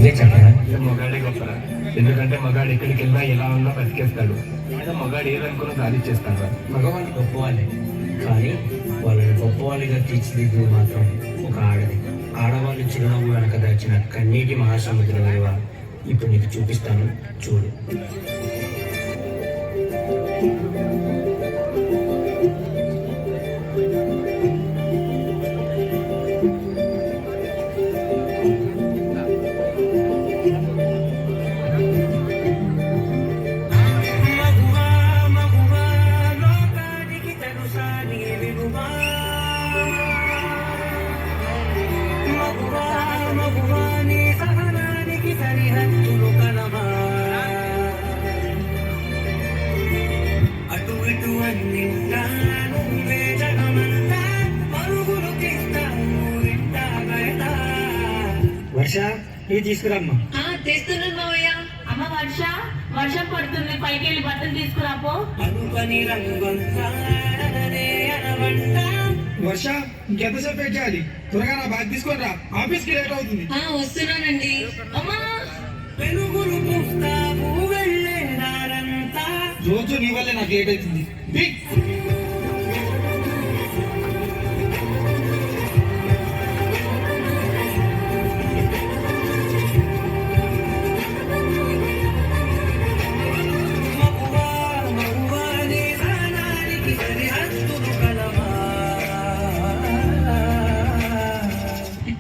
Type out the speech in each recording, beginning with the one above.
నువ్వే చెప్పరా? మగాడే గొప్పరా. ఎందుకంటే మగాడు ఎక్కడికి వెళ్ళినా ఎలా ఉన్నా బతికేస్తాడు. లేదా మగాడు ఏదనుకున్నా సాధించేస్తాడు. మగవాళ్ళు గొప్పవాళ్ళే, కానీ వాళ్ళని గొప్పవాళ్ళుగా తీర్చిదిద్దు మాత్రం ఒక ఆడది. ఆడవాళ్ళు చిరునవ్వు వెనక దాచిన కన్నీటి మహాసముద్ర విలువ ఇప్పుడు నీకు చూపిస్తాను, చూడు. వర్ష, నీ తీసుకురామ్మా. తెస్తున్నాను మావయ్య. అమ్మ వర్ష, వర్షం పడుతుంది, పైకి వెళ్ళి బట్టలు తీసుకురాపో. వర్ష, ఇంకెంతసేపు వెయిట్ చేయాలి? త్వరగా నా బ్యాగ్ తీసుకొని రా, ఆఫీస్కి లేట్ అవుతుంది. వస్తున్నానండి. అమ్మా, రోజు నీ వల్లే నాకు లేట్ అవుతుంది.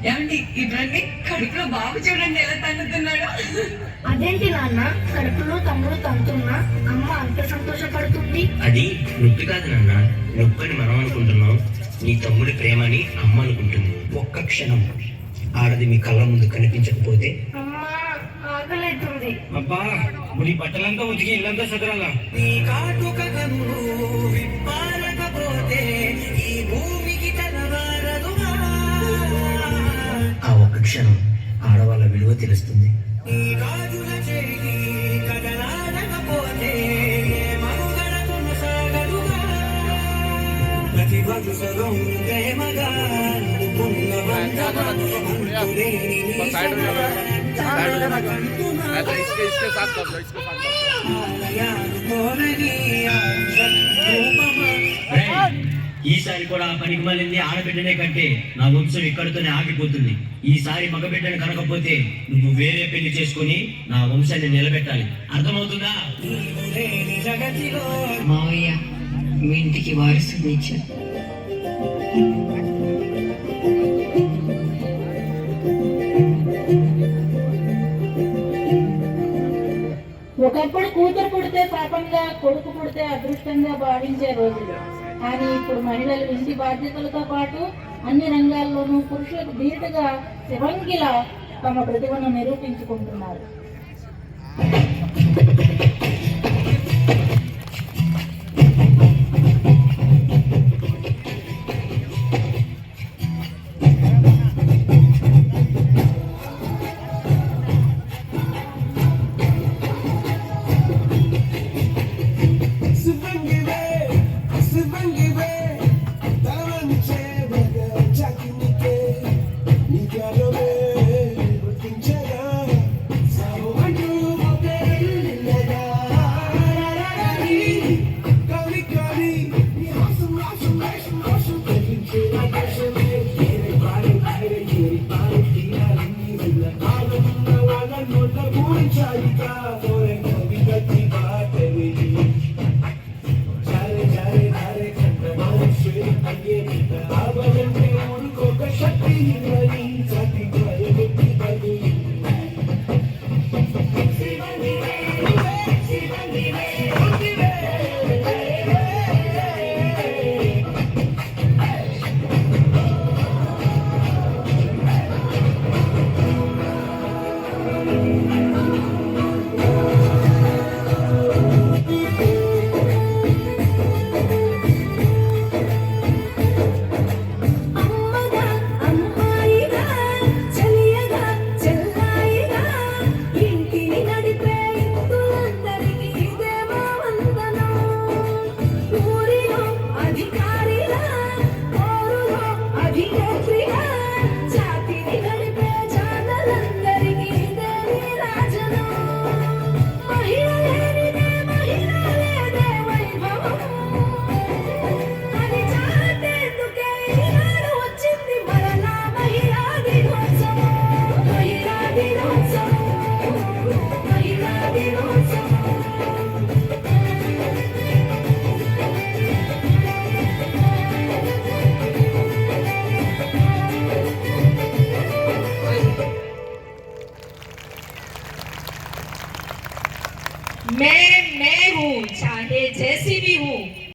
ఏమండి ఇటువంటి కడుపులో బాబు చూడండి ఎలా తన్నుతున్నాడు. అదేంటి నాన్న, కడుపులో తమ్ముడు తంతున్నా అమ్మ అంత సంతోషపడుతుంది? అది నొప్పి కాదు నాన్న, నొప్పని మనం అనుకుంటున్నాం, నీ తమ్ముడి ప్రేమని అమ్మ అనుకుంటుంది. ఒక్క క్షణం ఆడది మీ కళ్ళ ముందు కనిపించకపోతే అమ్మా, ఆకలేతుంది. అబ్బా, నీ బట్టలంతా ఉతికి ఇల్లంతా సదరాలా? ఆ ఒక్క క్షణం ఆడవాళ్ళ విలువ తెలుస్తుంది. ఈసారి కూడా ఆ పనికి మళ్ళీ ఆడబిడ్డనే కంటే నా వంశం ఇక్కడితోనే ఆగిపోతుంది. ఈసారి మగబిడ్డను కనకపోతే నువ్వు వేరే పెళ్లి చేసుకుని నా వంశాన్ని నిలబెట్టాలి, అర్థమవుతుందా? మావయ్య, మీ ఇంటికి వారసుని ఇచ్చారు. ఒకప్పుడు కూతురు పుడితే పాపంగా, కొడుకు పుడితే అదృష్టంగా భావించే రోజులు. కానీ ఇప్పుడు మహిళలు ఇంటి బాధ్యతలతో పాటు అన్ని రంగాల్లోనూ పురుషులకు ధీటుగా శివంగిలా తమ ప్రతిభను నిరూపించుకుంటున్నారు. मैं हूँ, चाहे जैसी भी हूँ,